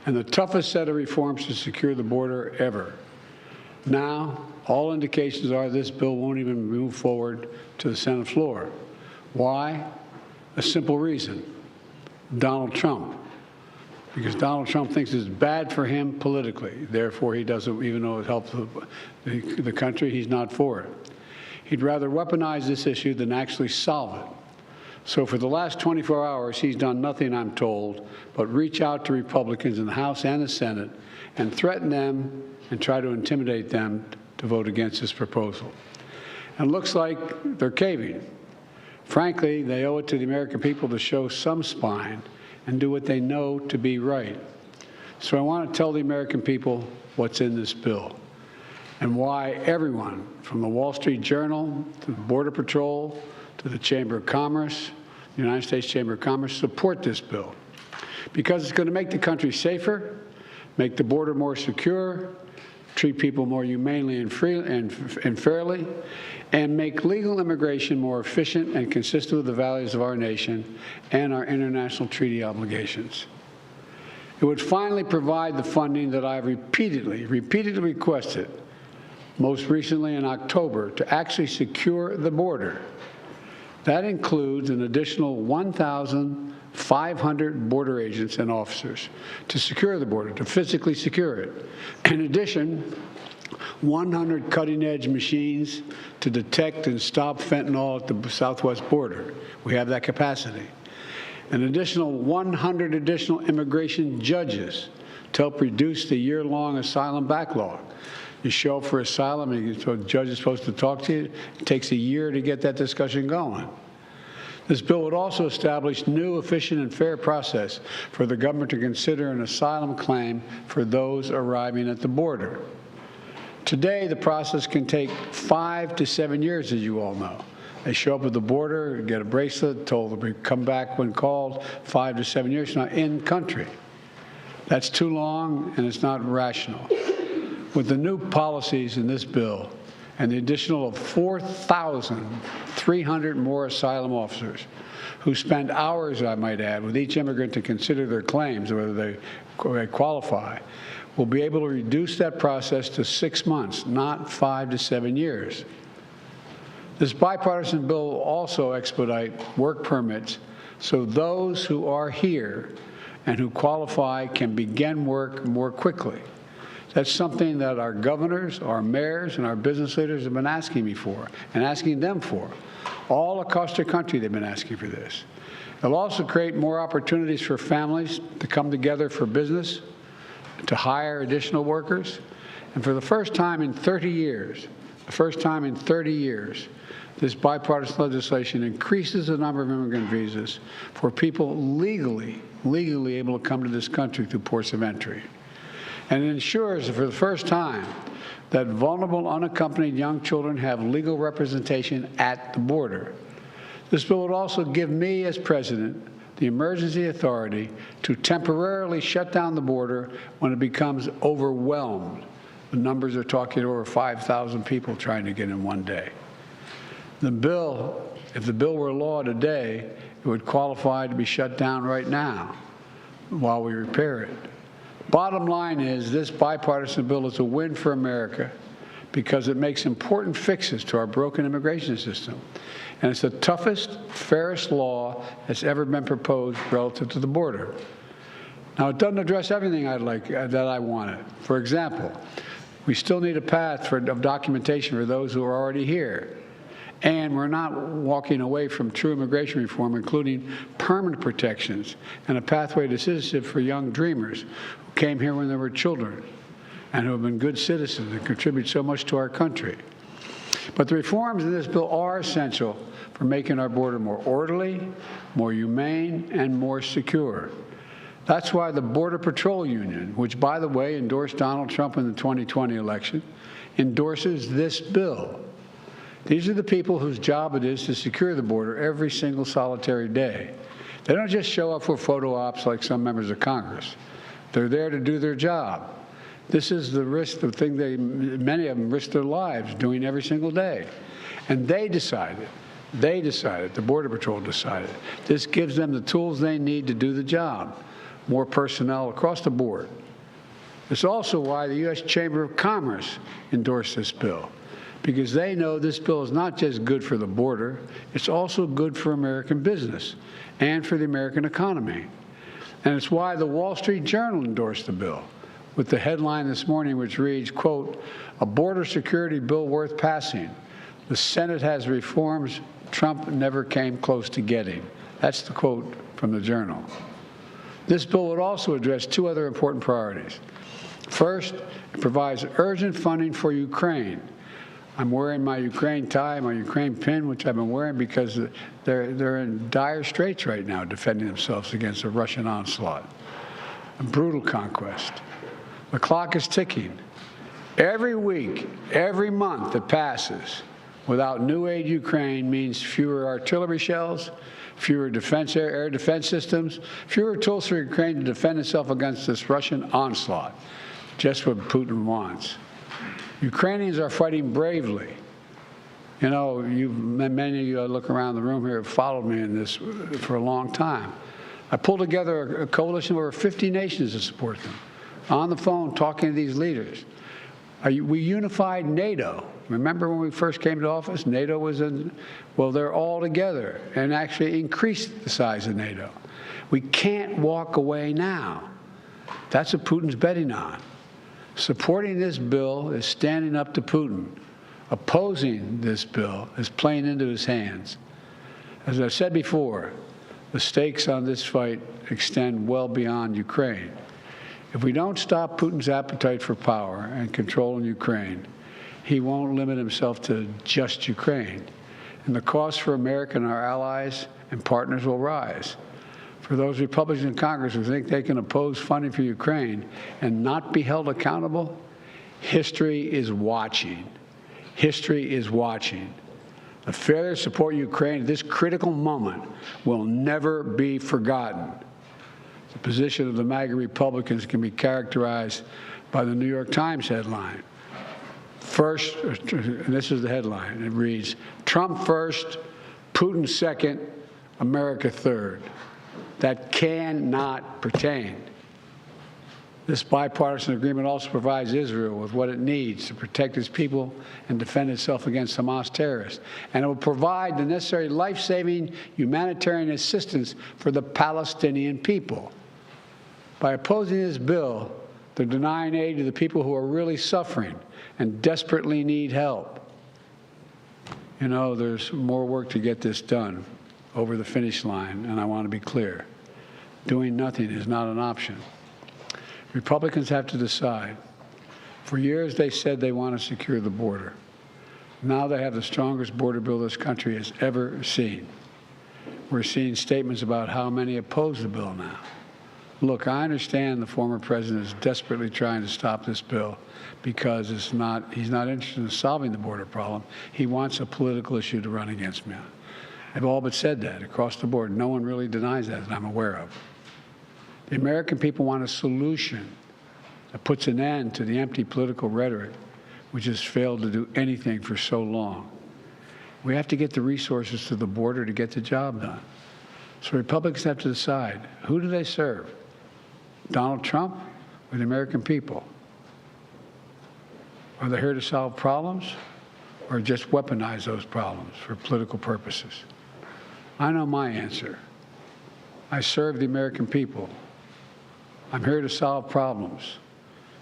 and the toughest set of reforms to secure the border ever. Now, all indications are this bill won't even move forward to the Senate floor. Why? A simple reason: Donald Trump. Because Donald Trump thinks it's bad for him politically. Therefore, he doesn't, even though it helps the country, he's not for it. He'd rather weaponize this issue than actually solve it. So for the last 24 hours, he's done nothing, I'm told, but reach out to Republicans in the House and the Senate and threaten them and try to intimidate them to vote against this proposal. And it looks like they're caving. Frankly, they owe it to the American people to show some spine and do what they know to be right. So I want to tell the American people what's in this bill and why everyone, from the Wall Street Journal to the Border Patrol to the Chamber of Commerce, the United States Chamber of Commerce, support this bill. Because it's going to make the country safer, make the border more secure, treat people more humanely and fairly, and make legal immigration more efficient and consistent with the values of our nation and our international treaty obligations. It would finally provide the funding that I've repeatedly requested, most recently in October, to actually secure the border. That includes an additional 1,500 border agents and officers to secure the border, to physically secure it. In addition, 100 cutting-edge machines to detect and stop fentanyl at the southwest border. We have that capacity. An additional 100 additional immigration judges to help reduce the year-long asylum backlog. You show up for asylum, and the judge is supposed to talk to you. It takes a year to get that discussion going. This bill would also establish new, efficient, and fair process for the government to consider an asylum claim for those arriving at the border. Today, the process can take 5 to 7 years, as you all know. They show up at the border, get a bracelet, told to come back when called, 5 to 7 years from now, in country. That's too long, and it's not rational. With the new policies in this bill and the additional of 4,300 more asylum officers who spend hours, I might add, with each immigrant to consider their claims, whether they qualify, we'll be able to reduce that process to 6 months, not 5 to 7 years. This bipartisan bill will also expedite work permits so those who are here and who qualify can begin work more quickly. That's something that our governors, our mayors, and our business leaders have been asking me for and asking them for. All across the country, they've been asking for this. It'll also create more opportunities for families to come together for business, to hire additional workers. And for the first time in 30 years, this bipartisan legislation increases the number of immigrant visas for people legally able to come to this country through ports of entry. And it ensures that for the first time that vulnerable, unaccompanied young children have legal representation at the border. This bill would also give me, as president, the emergency authority to temporarily shut down the border when it becomes overwhelmed. The numbers are talking over 5,000 people trying to get in one day. The bill, if the bill were law today, it would qualify to be shut down right now while we repair it. Bottom line is, this bipartisan bill is a win for America because it makes important fixes to our broken immigration system. And it's the toughest, fairest law that's ever been proposed relative to the border. Now, it doesn't address everything that I wanted. For example, we still need a path of documentation for those who are already here. And we're not walking away from true immigration reform, including permanent protections and a pathway to citizenship for young dreamers who came here when they were children and who have been good citizens and contribute so much to our country. But the reforms in this bill are essential for making our border more orderly, more humane, and more secure. That's why the Border Patrol Union, which, by the way, endorsed Donald Trump in the 2020 election, endorses this bill. These are the people whose job it is to secure the border every single solitary day. They don't just show up for photo ops like some members of Congress. They're there to do their job. This is the risk, the thing many of them risk their lives doing every single day. And they decided, the Border Patrol decided, this gives them the tools they need to do the job. more personnel across the board. It's also why the U.S. Chamber of Commerce endorsed this bill, because they know this bill is not just good for the border, it's also good for American business and for the American economy. And it's why the Wall Street Journal endorsed the bill, with the headline this morning which reads, quote, "A border security bill worth passing. The Senate has reforms Trump never came close to getting." That's the quote from the Journal. This bill would also address two other important priorities. First, it provides urgent funding for Ukraine. I'm wearing my Ukraine tie, my Ukraine pin, which I've been wearing because they're in dire straits right now defending themselves against a Russian onslaught, a brutal conquest. The clock is ticking. Every week, every month that passes without new aid to Ukraine means fewer artillery shells, fewer air defense systems, fewer tools for Ukraine to defend itself against this Russian onslaught. Just what Putin wants. Ukrainians are fighting bravely. You know, many of you look around the room here have followed me in this for a long time. I pulled together a coalition of over 50 nations to support them. On the phone, talking to these leaders. We unified NATO. Remember when we first came to office? NATO was in, well, they're all together and actually increased the size of NATO. We can't walk away now. That's what Putin's betting on. Supporting this bill is standing up to Putin. Opposing this bill is playing into his hands. As I've said before, the stakes on this fight extend well beyond Ukraine. If we don't stop Putin's appetite for power and control in Ukraine, he won't limit himself to just Ukraine. And the cost for America and our allies and partners will rise. For those Republicans in Congress who think they can oppose funding for Ukraine and not be held accountable, history is watching. History is watching. The failure to support Ukraine at this critical moment will never be forgotten. The position of the MAGA Republicans can be characterized by the New York Times headline. First, and this is the headline, it reads, "Trump first, Putin second, America third." That cannot pertain. This bipartisan agreement also provides Israel with what it needs to protect its people and defend itself against Hamas terrorists. And it will provide the necessary life-saving humanitarian assistance for the Palestinian people. By opposing this bill, they're denying aid to the people who are really suffering and desperately need help. You know, there's more work to get this done over the finish line, and I want to be clear. Doing nothing is not an option. Republicans have to decide. For years, they said they want to secure the border. Now they have the strongest border bill this country has ever seen. We're seeing statements about how many oppose the bill now. Look, I understand the former president is desperately trying to stop this bill because he's not interested in solving the border problem. He wants a political issue to run against me on. I've all but said that across the board. No one really denies that I'm aware of. The American people want a solution that puts an end to the empty political rhetoric which has failed to do anything for so long. We have to get the resources to the border to get the job done. So Republicans have to decide, who do they serve? Donald Trump or the American people? Are they here to solve problems or just weaponize those problems for political purposes? I know my answer. I serve the American people. I'm here to solve problems.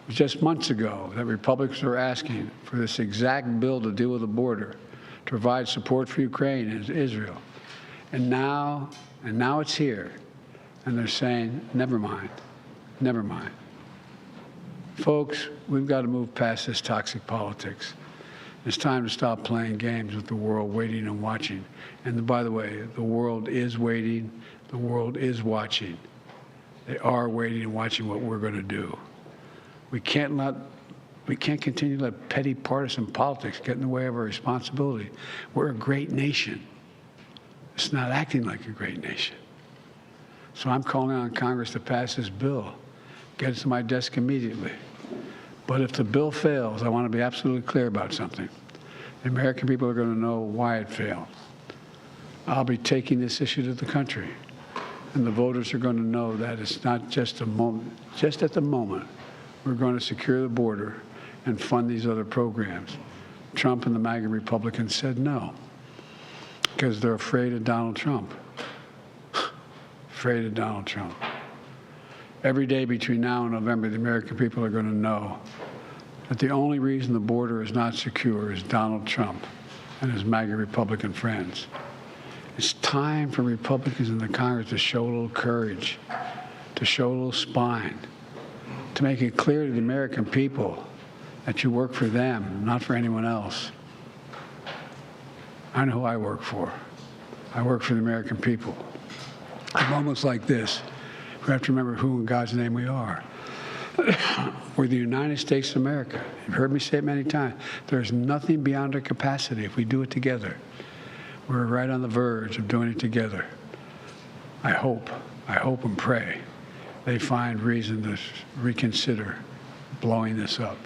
It was just months ago that Republicans were asking for this exact bill to deal with the border, to provide support for Ukraine and Israel. And now it's here. And they're saying, never mind, never mind. Folks, we've got to move past this toxic politics. It's time to stop playing games with the world waiting and watching. And by the way, the world is waiting. The world is watching. They are waiting and watching what we're going to do. We can't continue to let petty partisan politics get in the way of our responsibility. We're a great nation. It's not acting like a great nation. So I'm calling on Congress to pass this bill, get it to my desk immediately. But if the bill fails, I want to be absolutely clear about something. The American people are going to know why it failed. I'll be taking this issue to the country. And the voters are going to know that it's not just a moment, just at the moment, we're going to secure the border and fund these other programs. Trump and the MAGA Republicans said no because they're afraid of Donald Trump. Afraid of Donald Trump. Every day between now and November, the American people are going to know that the only reason the border is not secure is Donald Trump and his MAGA Republican friends. It's time for Republicans in the Congress to show a little courage, to show a little spine, to make it clear to the American people that you work for them, not for anyone else. I know who I work for. I work for the American people. At moments like this, we have to remember who in God's name we are. We're the United States of America. You've heard me say it many times. There's nothing beyond our capacity if we do it together. We're right on the verge of doing it together. I hope and pray they find reason to reconsider blowing this up.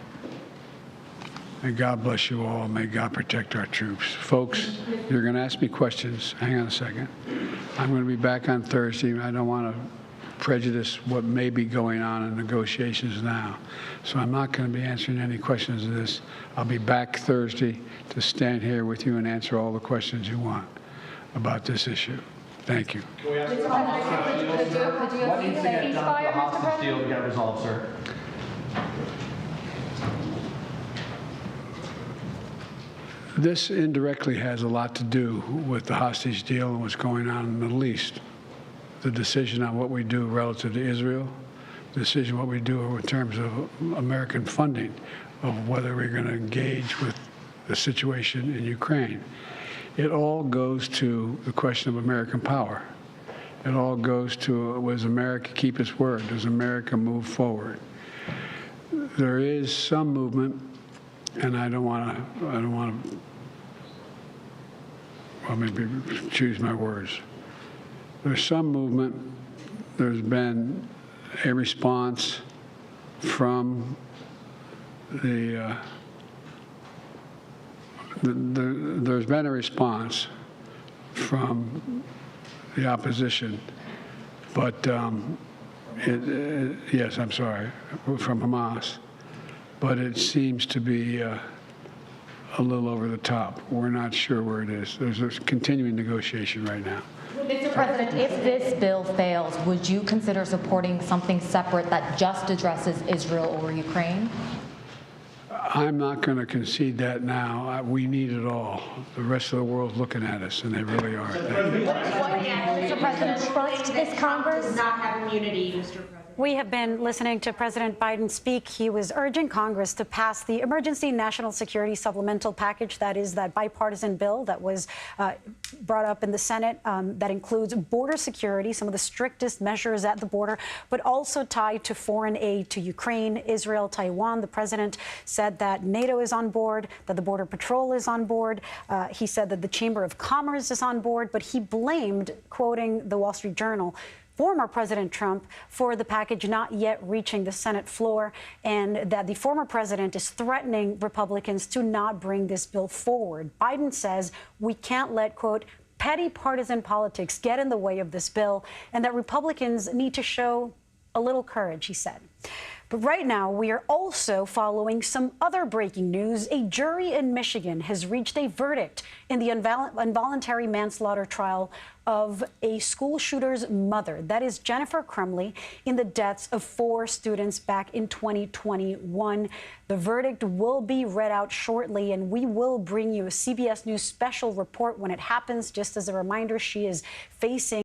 May God bless you all. May God protect our troops. Folks, you're going to ask me questions. Hang on a second. I'm going to be back on Thursday. I don't want to prejudice what may be going on in negotiations now. So I'm not going to be answering any questions of this. I'll be back Thursday to stand here with you and answer all the questions you want about this issue. Thank you. Can we ask what needs to get done for the hostage deal to get resolved, sir? This indirectly has a lot to do with the hostage deal and what's going on in the Middle East. The decision on what we do relative to Israel, the decision what we do in terms of American funding, of whether we're going to engage with the situation in Ukraine. It all goes to the question of American power. It all goes to, does America keep its word? Does America move forward? There is some movement, and I don't want to, well, maybe choose my words. There's some movement. There's been a response from there's been a response from the opposition, but yes, I'm sorry, from Hamas, but it seems to be a little over the top. We're not sure where it is. There's a continuing negotiation right now. Mr. President, if this bill fails, would you consider supporting something separate that just addresses Israel or Ukraine? I'm not going to concede that now. We need it all. The rest of the world's looking at us, and they really are. Mr. President, first, this Congress does not have immunity, Mr. President. We have been listening to President Biden speak. He was urging Congress to pass the Emergency National Security Supplemental Package. That is that bipartisan bill that was brought up in the Senate that includes border security, some of the strictest measures at the border, but also tied to foreign aid to Ukraine, Israel, Taiwan. The president said that NATO is on board, that the Border Patrol is on board. He said that the Chamber of Commerce is on board, but he blamed, quoting the Wall Street Journal, former President Trump for the package not yet reaching the Senate floor, and that the former president is threatening Republicans to not bring this bill forward. Biden says we can't let, quote, petty partisan politics get in the way of this bill, and that Republicans need to show a little courage, he said. But right now, we are also following some other breaking news. A jury in Michigan has reached a verdict in the involuntary manslaughter trial of a school shooter's mother, that is Jennifer Crumley, in the deaths of 4 students back in 2021. The verdict will be read out shortly, and we will bring you a CBS News special report when it happens. Just as a reminder, she is facing